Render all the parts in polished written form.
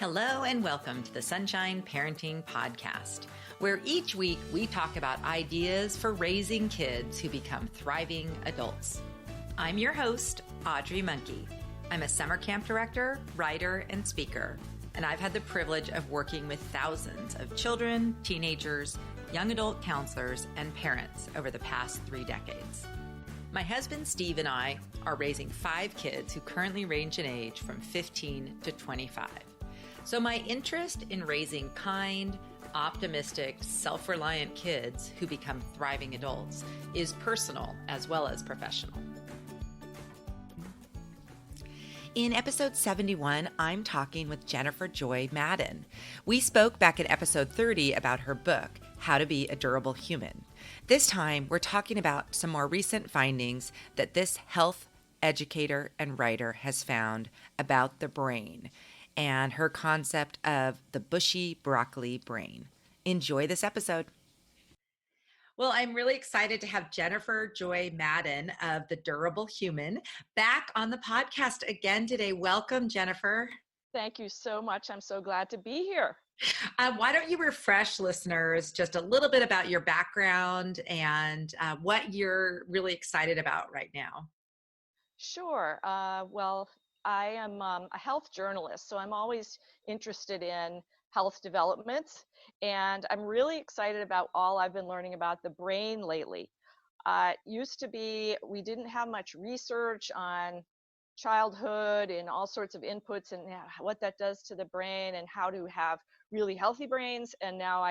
Hello and welcome to the Sunshine Parenting Podcast, where each week we talk about ideas for raising kids who become thriving adults. I'm your host, Audrey Monkey. I'm a summer camp director, writer, and speaker, and I've had the privilege of working with thousands of children, teenagers, young adult counselors, and parents over the past 3 decades. My husband, Steve, and I are raising 5 kids who currently range in age from 15 to 25. So my interest in raising kind, optimistic, self-reliant kids who become thriving adults is personal as well as professional. In episode 71, I'm talking with Jenifer Joy Madden. We spoke back in episode 30 about her book, How to Be a Durable Human. This time, we're talking about some more recent findings that this health educator and writer has found about the brain and her concept of the Bushy Broccoli Brain. Enjoy this episode. Well, I'm really excited to have Jenifer Joy Madden of The Durable Human back on the podcast again today. Welcome, Jenifer. Thank you so much. I'm so glad to be here. Why don't you refresh listeners just a little bit about your background and what you're really excited about right now? Sure. Well, I am a health journalist, so I'm always interested in health developments, and I'm really excited about all I've been learning about the brain lately. Used to be, we didn't have much research on childhood and all sorts of inputs and what that does to the brain and how to have really healthy brains. And now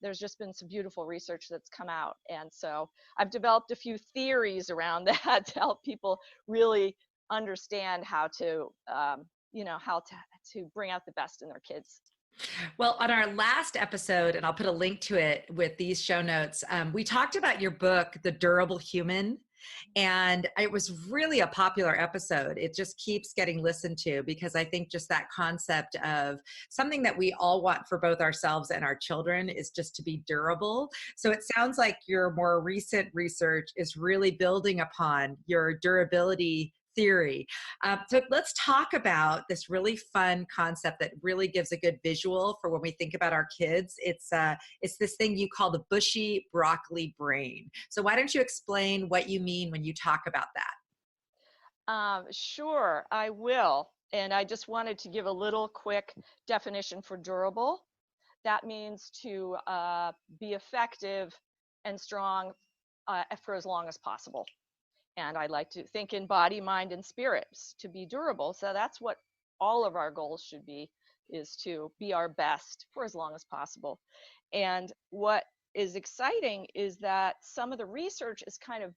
there's just been some beautiful research that's come out. And so I've developed a few theories around that to help people really understand how to, how to bring out the best in their kids. Well, on our last episode, and I'll put a link to it with these show notes, we talked about your book, The Durable Human, and it was really a popular episode. It just keeps getting listened to because I think just that concept of something that we all want for both ourselves and our children is just to be durable. So it sounds like your more recent research is really building upon your durability theory. So let's talk about this really fun concept that really gives a good visual for when we think about our kids. It's this thing you call the Bushy Broccoli Brain. So why don't you explain what you mean when you talk about that? Sure, I will. And I just wanted to give a little quick definition for durable. That means to be effective and strong for as long as possible. And I like to think in body, mind, and spirits to be durable. So that's what all of our goals should be, is to be our best for as long as possible. And what is exciting is that some of the research is kind of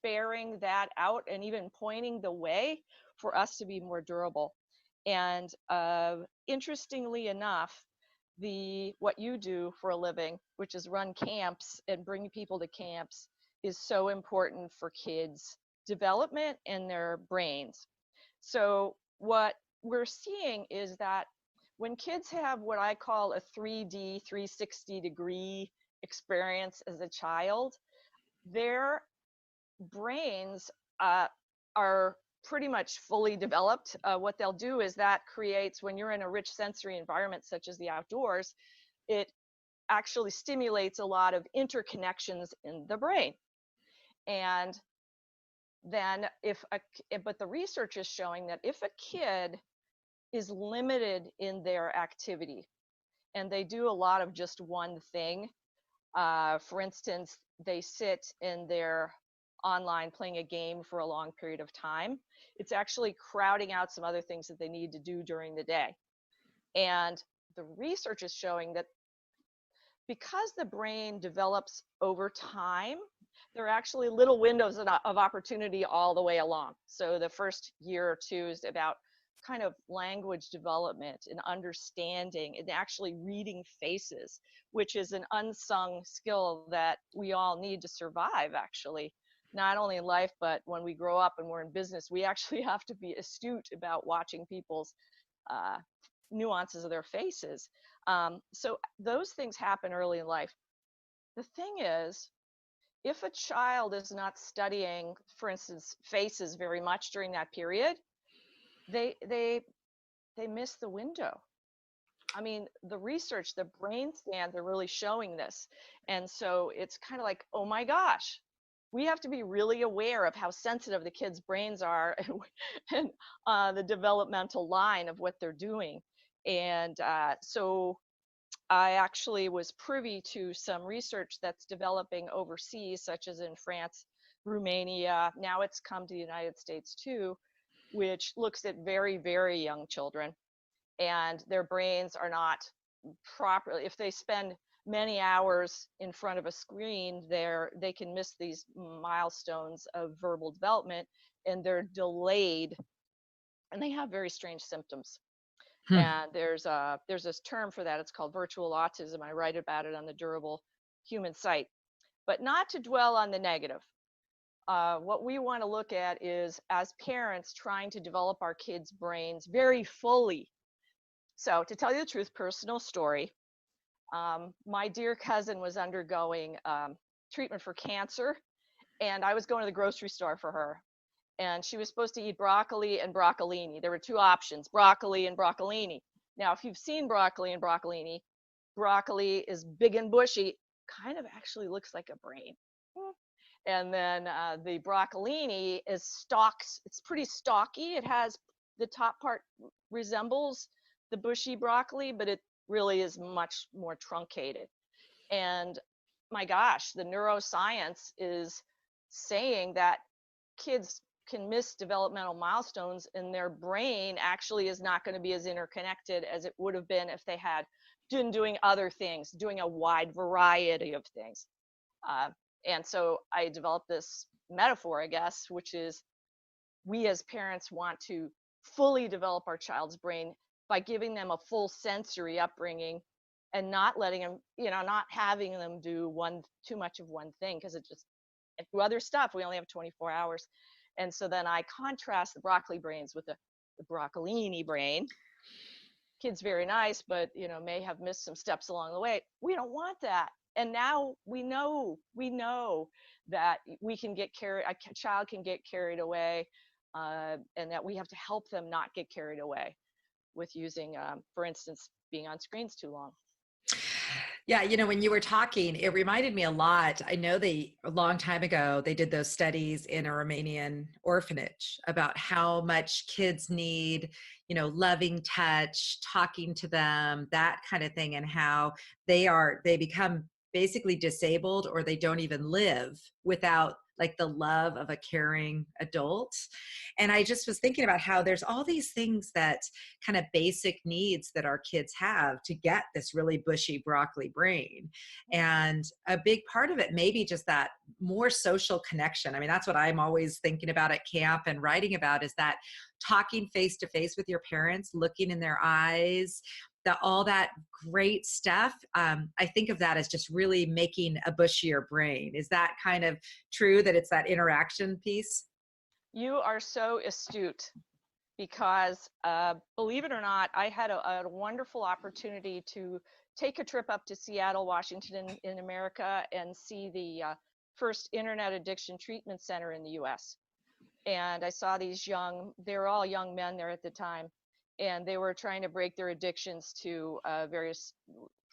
bearing that out and even pointing the way for us to be more durable. And interestingly enough, what you do for a living, which is run camps and bring people to camps, is so important for kids' development and their brains. So what we're seeing is that when kids have what I call a 3D, 360-degree experience as a child, their brains are pretty much fully developed. What they'll do is that creates, when you're in a rich sensory environment such as the outdoors, it actually stimulates a lot of interconnections in the brain. And then but the research is showing that if a kid is limited in their activity and they do a lot of just one thing, for instance, they sit in their online playing a game for a long period of time, it's actually crowding out some other things that they need to do during the day. And the research is showing that because the brain develops over time, there are actually little windows of opportunity all the way along. So the first year or two is about kind of language development and understanding and actually reading faces, which is an unsung skill that we all need to survive, actually. Not only in life, but when we grow up and we're in business, we actually have to be astute about watching people's nuances of their faces. So those things happen early in life. The thing is, if a child is not studying, for instance, faces very much during that period, they miss the window. I mean, the research, the brain scans are really showing this. And so it's kind of like, oh my gosh, we have to be really aware of how sensitive the kids' brains are and the developmental line of what they're doing. And so I actually was privy to some research that's developing overseas, such as in France, Romania. Now it's come to the United States too, which looks at very, very young children, and their brains are not properly, if they spend many hours in front of a screen, they can miss these milestones of verbal development, and they're delayed, and they have very strange symptoms. Hmm. And there's this term for that. It's called virtual autism. I write about it on the Durable Human site. But not to dwell on the negative. What we want to look at is, as parents, trying to develop our kids' brains very fully. So, to tell you the truth, personal story. My dear cousin was undergoing treatment for cancer, and I was going to the grocery store for her. And she was supposed to eat broccoli and broccolini. There were two options, broccoli and broccolini. Now, if you've seen broccoli and broccolini, broccoli is big and bushy, kind of actually looks like a brain. And then the broccolini is stalks. It's pretty stalky. It has the top part resembles the bushy broccoli, but it really is much more truncated. And my gosh, the neuroscience is saying that kids can miss developmental milestones, and their brain actually is not going to be as interconnected as it would have been if they had been doing other things, doing a wide variety of things. Uh, and so I developed this metaphor, I guess, which is, we as parents want to fully develop our child's brain by giving them a full sensory upbringing, and not letting them, not having them do too much of one thing, because it just, and do other stuff. We only have 24 hours. And so then I contrast the broccoli brains with the broccolini brain. Kid's very nice, but may have missed some steps along the way. We don't want that. And now we know that we can get carried, a child can get carried away, and that we have to help them not get carried away with using, for instance, being on screens too long. Yeah, when you were talking, it reminded me a lot. I know a long time ago, they did those studies in a Romanian orphanage about how much kids need, loving touch, talking to them, that kind of thing, and how they become basically disabled, or they don't even live without like the love of a caring adult. And I just was thinking about how there's all these things that kind of basic needs that our kids have to get this really bushy broccoli brain. And a big part of it may be just that more social connection. I mean, that's what I'm always thinking about at camp and writing about, is that talking face to face with your parents, looking in their eyes, all that great stuff. I think of that as just really making a bushier brain. Is that kind of true, that it's that interaction piece? You are so astute, because believe it or not, I had a wonderful opportunity to take a trip up to Seattle, Washington, in America, and see the first internet addiction treatment center in the US. And I saw they were all young men there at the time, and they were trying to break their addictions to various,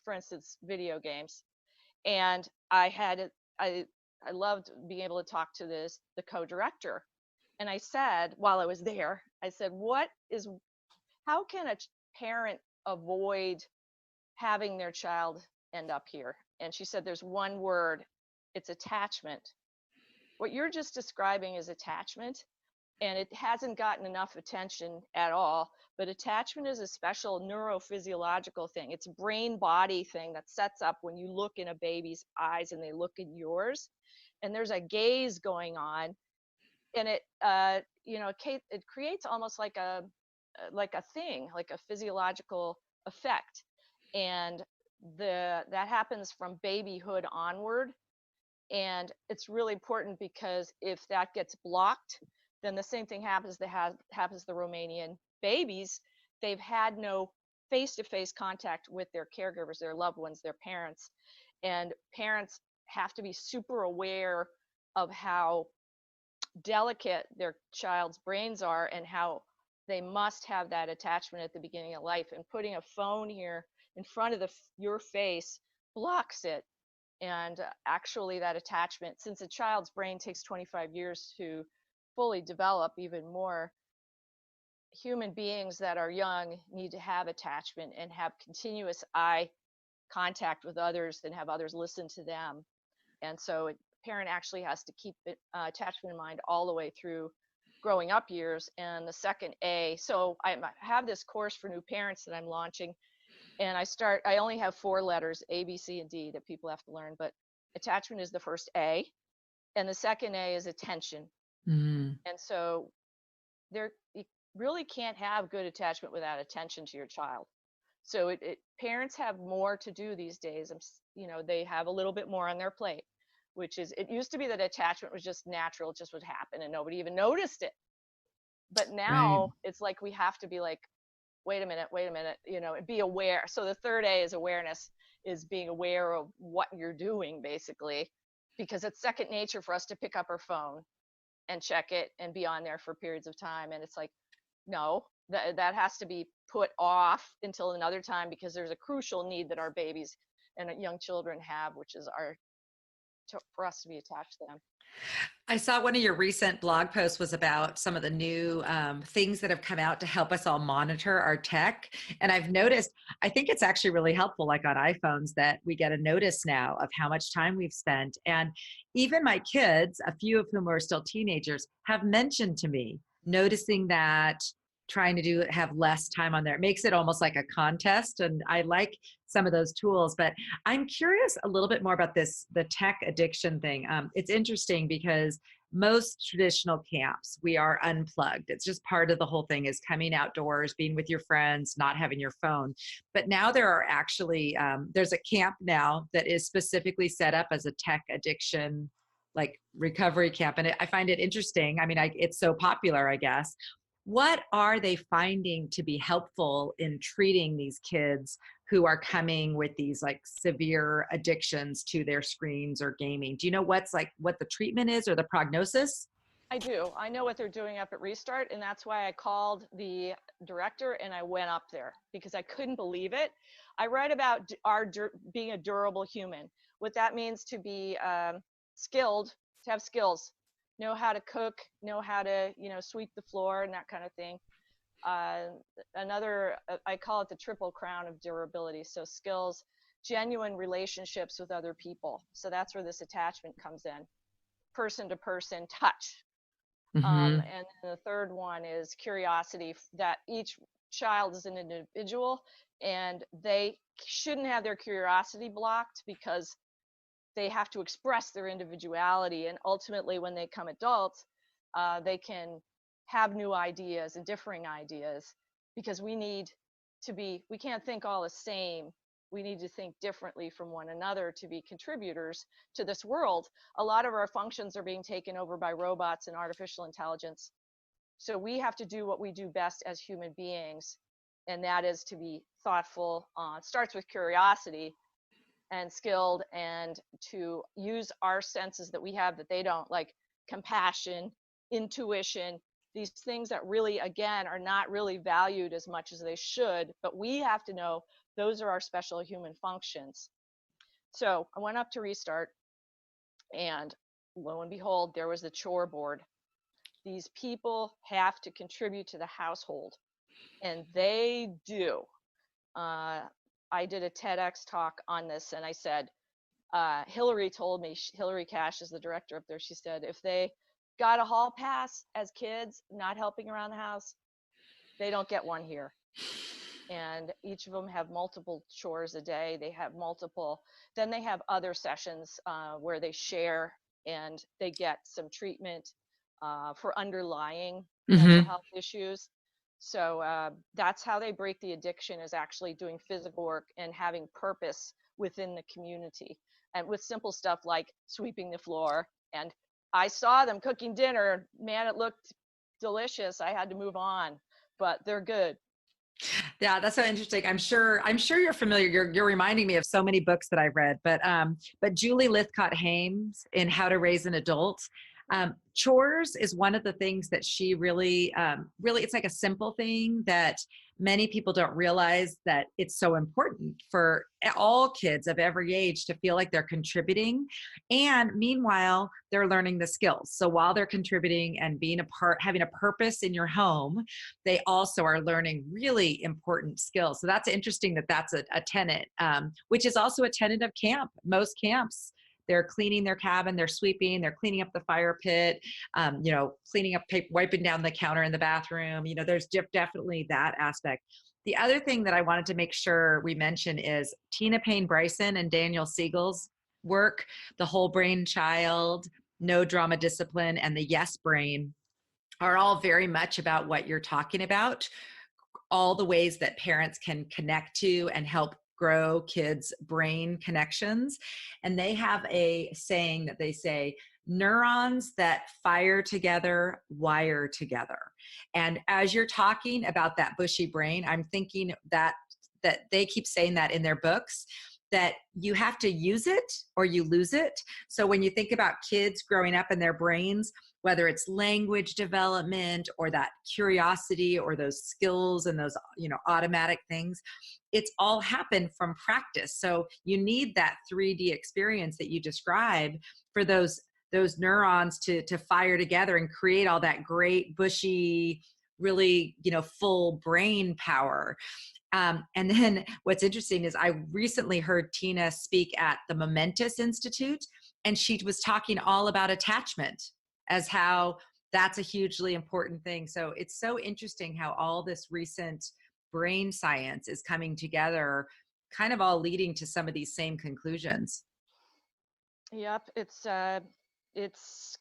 for instance, video games. And I loved being able to talk to the co-director. And I said, while I was there, I said, how can a parent avoid having their child end up here? And she said, there's one word, it's attachment. What you're just describing is attachment, and it hasn't gotten enough attention at all. But attachment is a special neurophysiological thing. It's a brain body thing that sets up when you look in a baby's eyes and they look in yours, and there's a gaze going on, and it creates almost like a thing, like a physiological effect. And that happens from babyhood onward. And it's really important, because if that gets blocked, then the same thing happens happens to the Romanian babies. They've had no face-to-face contact with their caregivers, their loved ones, their parents. And parents have to be super aware of how delicate their child's brains are, and how they must have that attachment at the beginning of life. And putting a phone here in front of your face blocks it. And actually, that attachment, since a child's brain takes 25 years to fully develop, even more, human beings that are young need to have attachment and have continuous eye contact with others and have others listen to them. And so a parent actually has to keep attachment in mind all the way through growing up years. And the second A, so I have this course for new parents that I'm launching, and I only have 4 letters, A, B, C, and D, that people have to learn, but attachment is the first A, and the second A is attention. Mm. And so you really can't have good attachment without attention to your child. So parents have more to do these days. They have a little bit more on their plate, which is, it used to be that attachment was just natural, it just would happen and nobody even noticed it. But Right. now it's like we have to be like, wait a minute, and be aware. So the third A is awareness, is being aware of what you're doing, basically, because it's second nature for us to pick up our phone and check it and be on there for periods of time. And it's like, no, that has to be put off until another time, because there's a crucial need that our babies and young children have, which is for us to be attached to them. I saw one of your recent blog posts was about some of the new things that have come out to help us all monitor our tech. And I've noticed, I think it's actually really helpful, like on iPhones, that we get a notice now of how much time we've spent. And even my kids, a few of whom are still teenagers, have mentioned to me noticing that, trying to have less time on there. It makes it almost like a contest. And I like some of those tools, but I'm curious a little bit more about the tech addiction thing. It's interesting because most traditional camps, we are unplugged. It's just part of the whole thing, is coming outdoors, being with your friends, not having your phone. But now there are actually, there's a camp now that is specifically set up as a tech addiction, like recovery camp. And I find it interesting. I mean, it's so popular, I guess. What are they finding to be helpful in treating these kids who are coming with these like severe addictions to their screens or gaming? Do you know what the treatment is or the prognosis? I do. I know what they're doing up at Restart, and that's why I called the director and I went up there, because I couldn't believe it. I write about being a durable human, what that means to be skilled, to have skills, know how to cook, know how to, sweep the floor and that kind of thing. I call it the triple crown of durability. So skills, genuine relationships with other people. So that's where this attachment comes in, person to person touch. Mm-hmm. And then the third one is curiosity, that each child is an individual and they shouldn't have their curiosity blocked, because they have to express their individuality. And ultimately, when they become adults, they can have new ideas and differing ideas, because we can't think all the same. We need to think differently from one another to be contributors to this world. A lot of our functions are being taken over by robots and artificial intelligence. So we have to do what we do best as human beings, and that is to be thoughtful. It starts with curiosity and skilled, and to use our senses that we have that they don't, like compassion, intuition, these things that really, again, are not really valued as much as they should, but we have to know those are our special human functions. So I went up to Restart, and lo and behold, there was the chore board. These people have to contribute to the household, and they do. I did a TEDx talk on this, and I said, Hillary told me, Hillary Cash is the director up there, she said, if they got a hall pass as kids, not helping around the house, they don't get one here. And each of them have multiple chores a day. They have then they have other sessions where they share, and they get some treatment for underlying mental health issues. So that's how they break the addiction, is actually doing physical work and having purpose within the community, and with simple stuff like sweeping the floor. And I saw them cooking dinner. Man, it looked delicious. I had to move on, but they're good. Yeah, that's so interesting. I'm sure you're familiar. You're reminding me of so many books that I've read, but Julie Lythcott Hames in How to Raise an Adult. Chores is one of the things that she really, really, it's like a simple thing that many people don't realize that it's so important for all kids of every age to feel like they're contributing. And meanwhile, they're learning the skills. So while they're contributing and being a part, having a purpose in your home, they also are learning really important skills. So that's interesting that that's a tenet, which is also a tenet of camp. Most camps, they're cleaning their cabin, they're sweeping, they're cleaning up the fire pit, cleaning up, wiping down the counter in the bathroom. There's definitely that aspect. The other thing that I wanted to make sure we mention is Tina Payne Bryson and Daniel Siegel's work, The Whole Brain Child, No Drama Discipline, and the Yes Brain are all very much about what you're talking about, all the ways that parents can connect to and help grow kids' brain connections. And they have a saying that they say, neurons that fire together wire together. And as you're talking about that bushy brain, I'm thinking that they keep saying that in their books, that you have to use it or you lose it. So when you think about kids growing up in their brains, whether it's language development or that curiosity or those skills and those, automatic things, it's all happened from practice. So you need that 3D experience that you describe for those neurons to fire together and create all that great bushy, really, full brain power. And then what's interesting is I recently heard Tina speak at the Momentous Institute, and she was talking all about attachment as how that's a hugely important thing. So it's so interesting how all this recent brain science is coming together, kind of all leading to some of these same conclusions. Yep, it's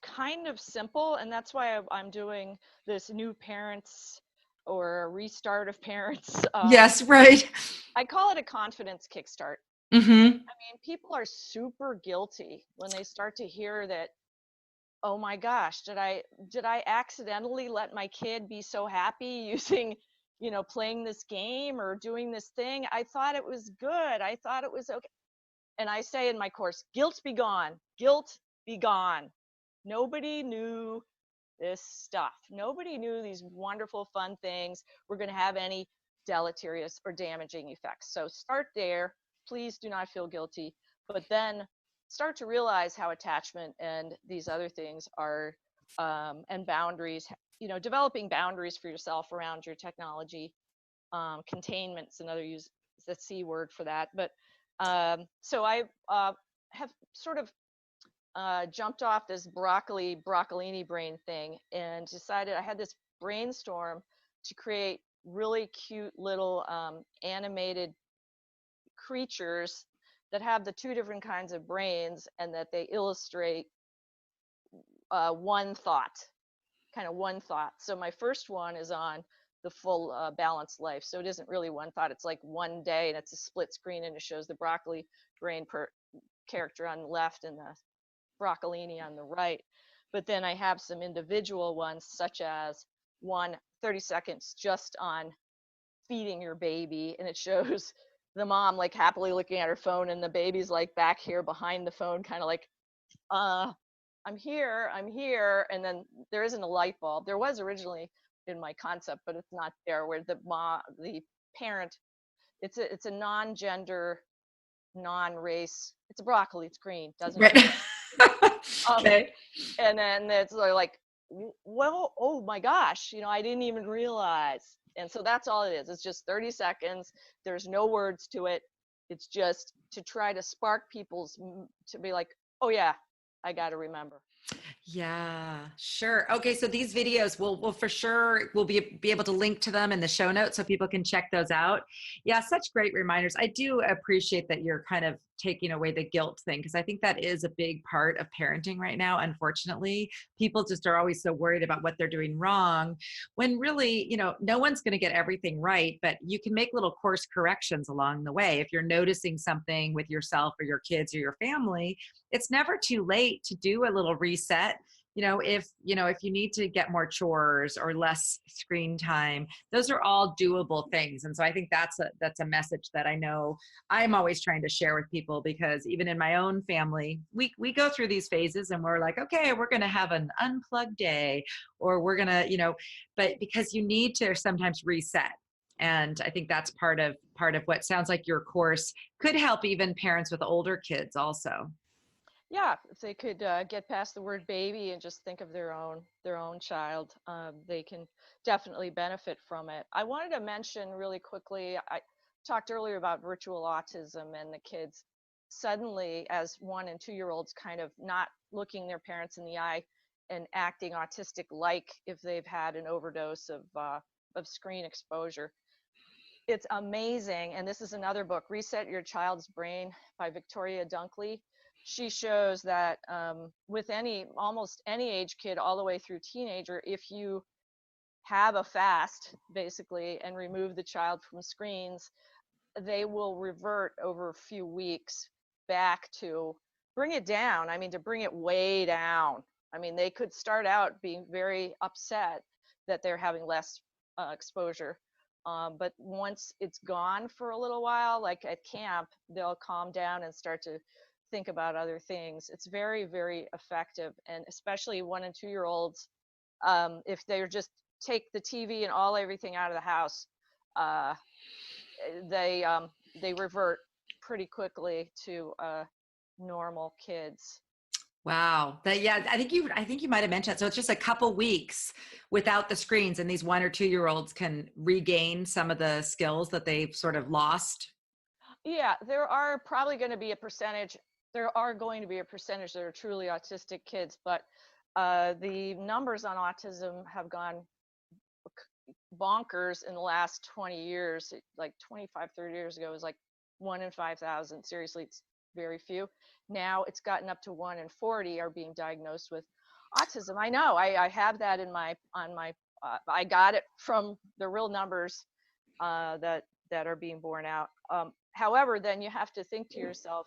kind of simple, and that's why I'm doing this new parents or a restart of parents. Yes, right. I call it a confidence kickstart. Mm-hmm. I mean, people are super guilty when they start to hear that, oh my gosh, did I accidentally let my kid be so happy using, playing this game or doing this thing? I thought it was good. I thought it was okay. And I say in my course, guilt be gone. Guilt be gone. Nobody knew this stuff. Nobody knew these wonderful, fun things were going to have any deleterious or damaging effects. So start there. Please do not feel guilty. But then start to realize how attachment and these other things are, and boundaries, developing boundaries for yourself around your technology. Containment's another use, the C word for that. But so I have sort of jumped off this broccolini brain thing and decided I had this brainstorm to create really cute little animated creatures that have the two different kinds of brains and that they illustrate one thought. So my first one is on the full balanced life. So it isn't really one thought. It's like one day, and it's a split screen, and it shows the broccoli brain character on the left and the broccolini on the right. But then I have some individual ones, such as 30 seconds just on feeding your baby, and it shows the mom like happily looking at her phone, and the baby's like back here behind the phone, kind of like, I'm here. And then there isn't a light bulb. There was originally in my concept, but it's not there, where the parent, it's a non-gender, non-race, it's a broccoli, it's green, doesn't Right. Okay. And then it's like, well, oh my gosh, I didn't even realize. And so that's all it is. It's just 30 seconds. There's no words to it. It's just to try to spark to be like, oh yeah, I got to remember. Yeah, sure. Okay, so these videos we'll for sure we'll be able to link to them in the show notes so people can check those out. Yeah, such great reminders. I do appreciate that you're kind of taking away the guilt thing, because I think that is a big part of parenting right now. Unfortunately, people just are always so worried about what they're doing wrong, when really, no one's going to get everything right, but you can make little course corrections along the way. If you're noticing something with yourself or your kids or your family, it's never too late to do a little reset. if you need to get more chores or less screen time, those are all doable things. And so I think that's a message that I know I'm always trying to share with people, because even in my own family, we go through these phases and we're like, okay, we're going to have an unplugged day, or we're going to, but because you need to sometimes reset. And I think that's part of what sounds like your course could help even parents with older kids also. Yeah, if they could get past the word baby and just think of their own child, they can definitely benefit from it. I wanted to mention really quickly, I talked earlier about virtual autism and the kids suddenly, as 1 and 2 year olds, kind of not looking their parents in the eye and acting autistic like if they've had an overdose of screen exposure. It's amazing. And this is another book, Reset Your Child's Brain by Victoria Dunkley. She shows that with almost any age kid all the way through teenager, if you have a fast basically and remove the child from screens, they will revert over a few weeks back to bring it down. I mean, to bring it way down. I mean, they could start out being very upset that they're having less exposure. But once it's gone for a little while, like at camp, they'll calm down and start to think about other things. It's very, very effective. And especially 1 and 2 year olds, if they're just take the TV and everything out of the house, uh, they revert pretty quickly to normal kids. Wow. Yeah, I think you might have mentioned that. So it's just a couple weeks without the screens, and these 1 or 2 year olds can regain some of the skills that they've sort of lost. Yeah, there are probably going to be a percentage. There are going to be a percentage that are truly autistic kids, but the numbers on autism have gone bonkers in the last 20 years. Like 25, 30 years ago, it was like 1 in 5,000. Seriously, it's very few. Now it's gotten up to 1 in 40 are being diagnosed with autism. I know. I have that on my. I got it from the real numbers that are being borne out. However, then you have to think to yourself,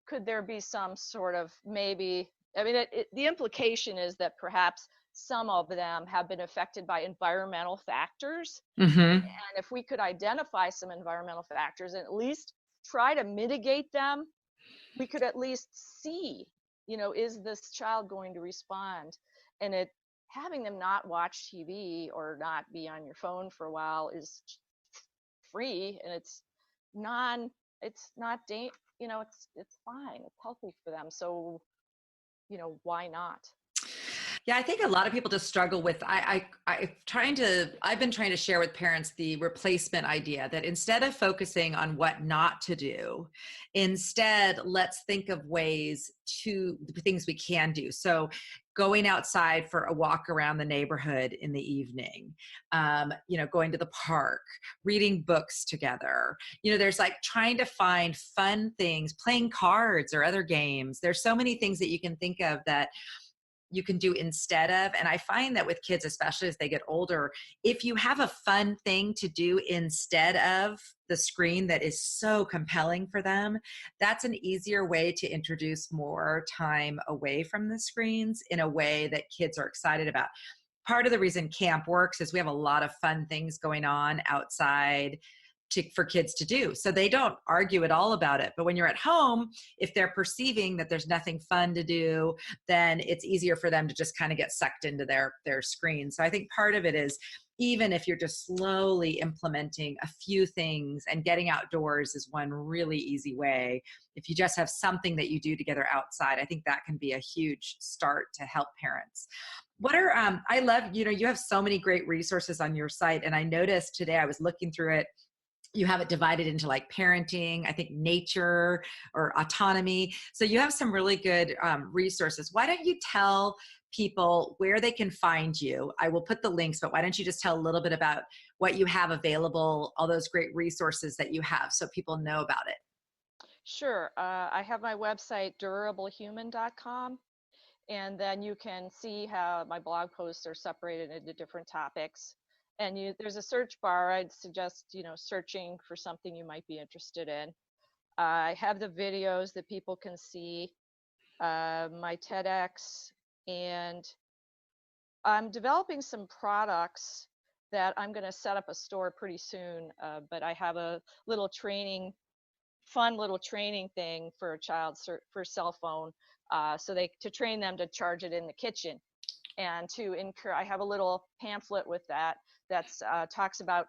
could there be some sort of maybe? I mean, the implication is that perhaps some of them have been affected by environmental factors. Mm-hmm. And if we could identify some environmental factors and at least try to mitigate them, we could at least see, is this child going to respond? And having them not watch TV or not be on your phone for a while is free, and it's not it's fine. It's healthy for them. So, why not? Yeah, I think a lot of people just struggle with I've been trying to share with parents the replacement idea, that instead of focusing on what not to do, instead let's think of ways to the things we can do. So going outside for a walk around the neighborhood in the evening, going to the park, reading books together. There's like trying to find fun things, playing cards or other games. There's so many things that you can think of that you can do instead of. And I find that with kids, especially as they get older, if you have a fun thing to do instead of the screen that is so compelling for them, that's an easier way to introduce more time away from the screens in a way that kids are excited about. Part of the reason camp works is we have a lot of fun things going on outside for kids to do. So they don't argue at all about it. But when you're at home, if they're perceiving that there's nothing fun to do, then it's easier for them to just kind of get sucked into their screen. So I think part of it is, even if you're just slowly implementing a few things, and getting outdoors is one really easy way. If you just have something that you do together outside, I think that can be a huge start to help parents. I love, you have so many great resources on your site. And I noticed today, I was looking through it, you have it divided into like parenting, I think nature or autonomy. So you have some really good resources. Why don't you tell people where they can find you? I will put the links, but why don't you just tell a little bit about what you have available, all those great resources that you have, so people know about it. Sure. I have my website, durablehuman.com. And then you can see how my blog posts are separated into different topics. And there's a search bar. I'd suggest, searching for something you might be interested in. I have the videos that people can see. my TEDx, and I'm developing some products that I'm going to set up a store pretty soon. But I have a little fun little training thing for a child for cell phone, so they to train them to charge it in the kitchen, and to encourage. I have a little pamphlet with that's talks about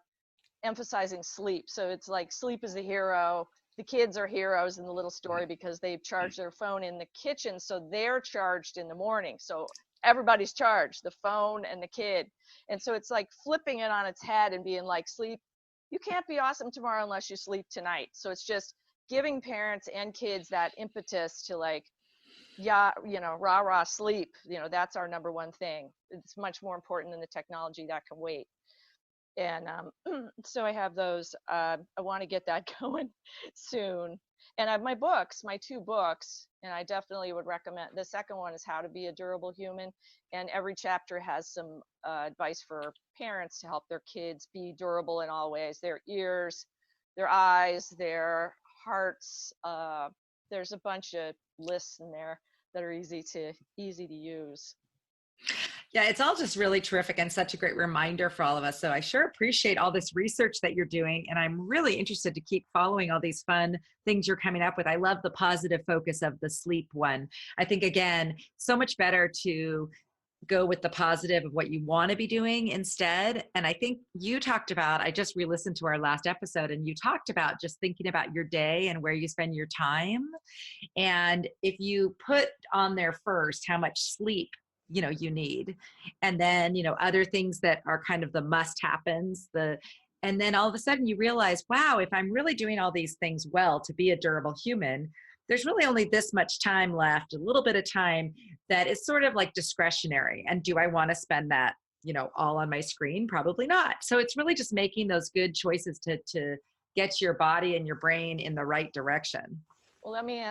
emphasizing sleep. So it's like sleep is the hero. The kids are heroes in the little story because they've charged their phone in the kitchen, so they're charged in the morning. So everybody's charged, the phone and the kid. And so it's like flipping it on its head and being like, sleep, you can't be awesome tomorrow unless you sleep tonight. So it's just giving parents and kids that impetus to like, yeah, rah rah sleep. That's our number one thing. It's much more important than the technology that can wait. And so I have those. I want to get that going soon. And I have my books, my 2 books, and I definitely would recommend. The second one is How to Be a Durable Human, and every chapter has some advice for parents to help their kids be durable in all ways: their ears, their eyes, their hearts. There's a bunch of lists in there that are easy to use. Yeah, it's all just really terrific and such a great reminder for all of us. So I sure appreciate all this research that you're doing. And I'm really interested to keep following all these fun things you're coming up with. I love the positive focus of the sleep one. I think, again, so much better to go with the positive of what you want to be doing instead. And I think you talked about, I just re-listened to our last episode, and you talked about just thinking about your day and where you spend your time. And if you put on there first how much sleep you need, and then other things that are kind of the must happens, and then all of a sudden you realize, wow, if I'm really doing all these things well to be a durable human, there's really only this much time left, a little bit of time that is sort of like discretionary. And do I want to spend that all on my screen? Probably not. So it's really just making those good choices to get your body and your brain in the right direction. Well, let me,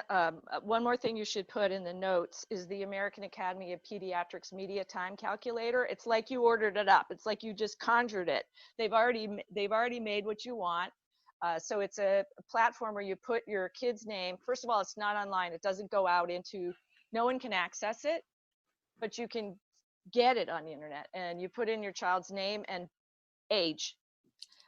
one more thing you should put in the notes is the American Academy of Pediatrics Media Time Calculator. It's like you ordered it up. It's like you just conjured it. They've already made what you want. So it's a platform where you put your kid's name. First of all, it's not online. It doesn't go out no one can access it, but you can get it on the internet. And you put in your child's name and age.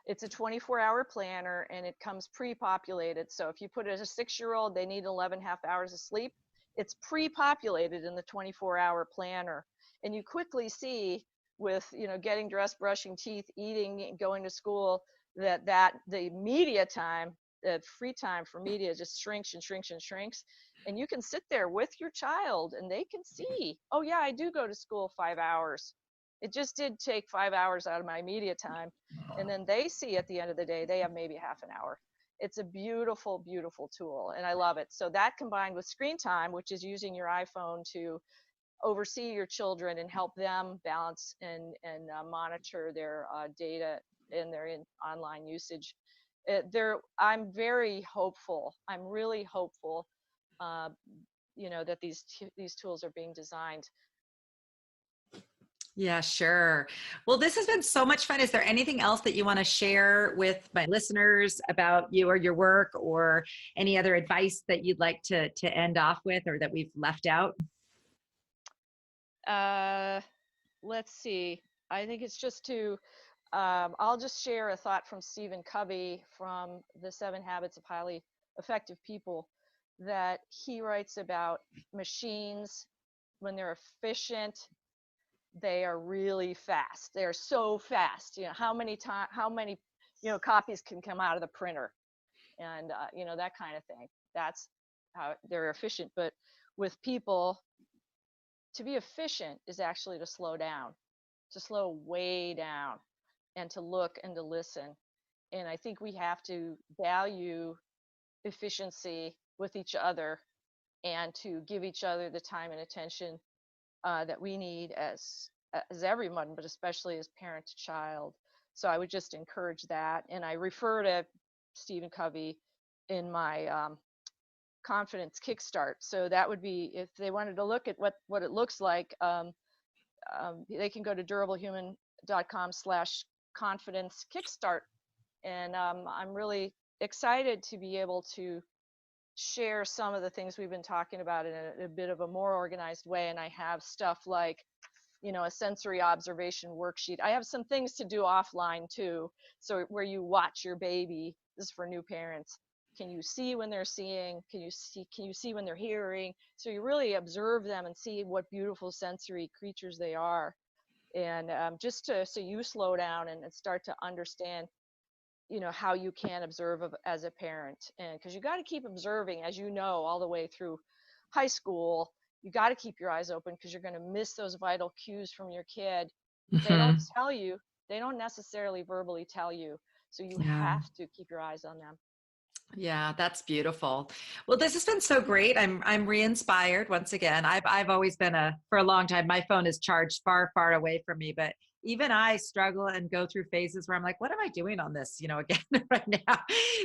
It's a 24-hour planner, and it comes pre-populated. So if you put it as a 6-year-old, they need 11.5 hours of sleep. It's pre-populated in the 24-hour planner. And you quickly see with, getting dressed, brushing teeth, eating, going to school, that the media time, the free time for media just shrinks and shrinks and shrinks. And you can sit there with your child and they can see, oh yeah, I do go to school 5 hours. It just did take 5 hours out of my media time. And then they see at the end of the day, they have maybe half an hour. It's a beautiful, beautiful tool, and I love it. So that combined with screen time, which is using your iPhone to oversee your children and help them balance and monitor their data and their online usage. I'm very hopeful. I'm really hopeful, that these tools are being designed. Yeah, sure. Well, this has been so much fun. Is there anything else that you want to share with my listeners about you or your work, or any other advice that you'd like to end off with, or that we've left out? Let's see. I think it's just I'll just share a thought from Stephen Covey from The 7 Habits of Highly Effective People, that he writes about machines. When they're efficient, they are really fast. They're so fast. How many copies can come out of the printer, and that kind of thing. That's how they're efficient. But with people, to be efficient is actually to slow down, to slow way down, and to look and to listen. And I think we have to value efficiency with each other, and to give each other the time and attention that we need as everyone, but especially as parent to child. So I would just encourage that. And I refer to Stephen Covey in my confidence kickstart. So that would be, if they wanted to look at what it looks like, they can go to durablehuman.com/confidence kickstart. And I'm really excited to be able to share some of the things we've been talking about in a bit of a more organized way. And I have stuff like, a sensory observation worksheet. I have some things to do offline too. So where you watch your baby, this is for new parents. Can you see when they're seeing? Can you see when they're hearing? So you really observe them and see what beautiful sensory creatures they are. And so you slow down and start to understand, how you can observe as a parent. And because you got to keep observing, as you know, all the way through high school. You got to keep your eyes open because you're going to miss those vital cues from your kid. They don't Hmm. tell you, they don't necessarily verbally tell you. So you Yeah. have to keep your eyes on them. Yeah, that's beautiful. Well, this has been so great. I'm re-inspired once again. I've always been for a long time, my phone is charged far, far away from me, but even I struggle and go through phases where I'm like, what am I doing on this, again right now?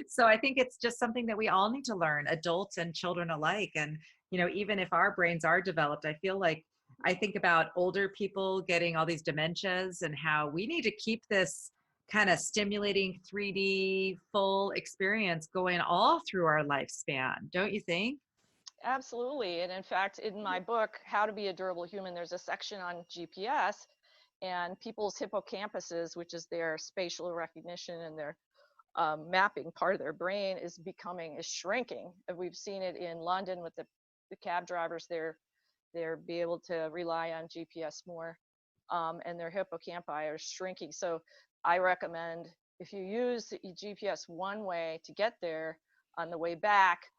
So I think it's just something that we all need to learn, adults and children alike. And, even if our brains are developed, I feel like I think about older people getting all these dementias and how we need to keep this kind of stimulating 3D full experience going all through our lifespan, don't you think? Absolutely. And in fact, in my book, How to Be a Durable Human, there's a section on GPS and people's hippocampuses, which is their spatial recognition and their mapping part of their brain is shrinking. And we've seen it in London with the cab drivers. They're be able to rely on GPS more, and their hippocampi are shrinking. So I recommend, if you use the GPS one way to get there, on the way back,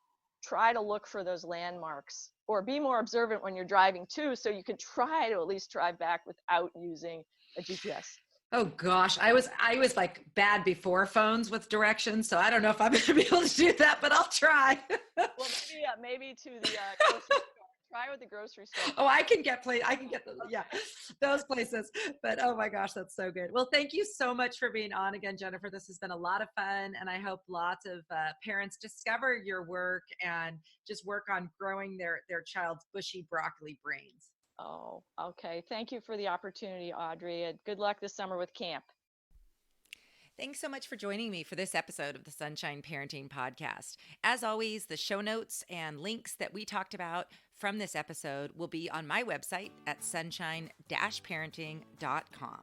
try to look for those landmarks, or be more observant when you're driving too, so you can try to at least drive back without using a GPS. Oh gosh, I was like bad before phones with directions, so I don't know if I'm going to be able to do that, but I'll try. Well, maybe to the grocery store. Try with the grocery store. Oh, I can get yeah, those places. But oh my gosh, that's so good. Well, thank you so much for being on again, Jenifer. This has been a lot of fun, and I hope lots of parents discover your work and just work on growing their child's bushy broccoli brains. Oh, okay. Thank you for the opportunity, Audrey, and good luck this summer with camp. Thanks so much for joining me for this episode of the Sunshine Parenting Podcast. As always, the show notes and links that we talked about from this episode will be on my website at sunshine-parenting.com.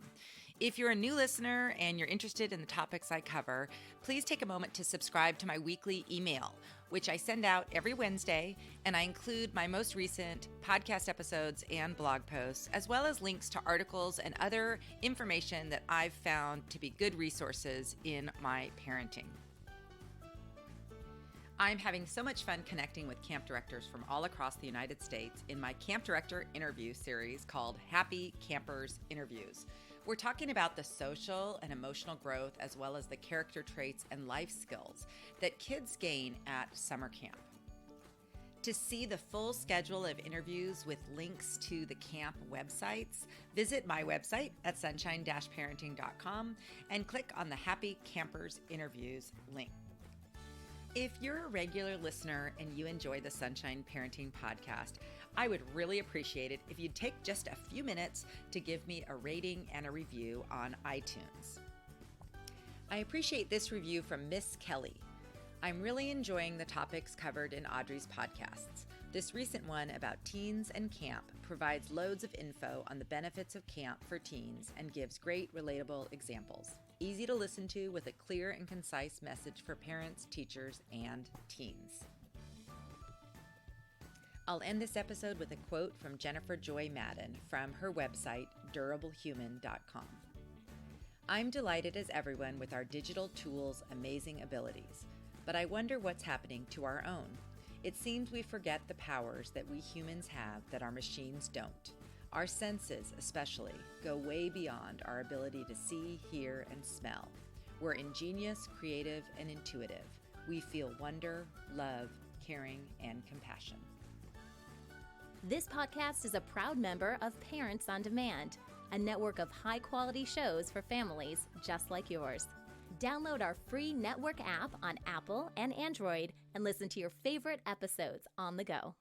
If you're a new listener and you're interested in the topics I cover, please take a moment to subscribe to my weekly email, which I send out every Wednesday, and I include my most recent podcast episodes and blog posts, as well as links to articles and other information that I've found to be good resources in my parenting. I'm having so much fun connecting with camp directors from all across the United States in my Camp Director interview series called Happy Campers Interviews. We're talking about the social and emotional growth, as well as the character traits and life skills that kids gain at summer camp. To see the full schedule of interviews with links to the camp websites, visit my website at sunshine-parenting.com and click on the Happy Campers Interviews link. If you're a regular listener and you enjoy the Sunshine Parenting Podcast, I would really appreciate it if you'd take just a few minutes to give me a rating and a review on iTunes. I appreciate this review from Miss Kelly. I'm really enjoying the topics covered in Audrey's podcasts. This recent one about teens and camp provides loads of info on the benefits of camp for teens and gives great relatable examples. Easy to listen to with a clear and concise message for parents, teachers, and teens. I'll end this episode with a quote from Jenifer Joy Madden from her website, durablehuman.com. I'm delighted as everyone with our digital tools' amazing abilities, but I wonder what's happening to our own. It seems we forget the powers that we humans have that our machines don't. Our senses, especially, go way beyond our ability to see, hear, and smell. We're ingenious, creative, and intuitive. We feel wonder, love, caring, and compassion. This podcast is a proud member of Parents on Demand, a network of high-quality shows for families just like yours. Download our free network app on Apple and Android and listen to your favorite episodes on the go.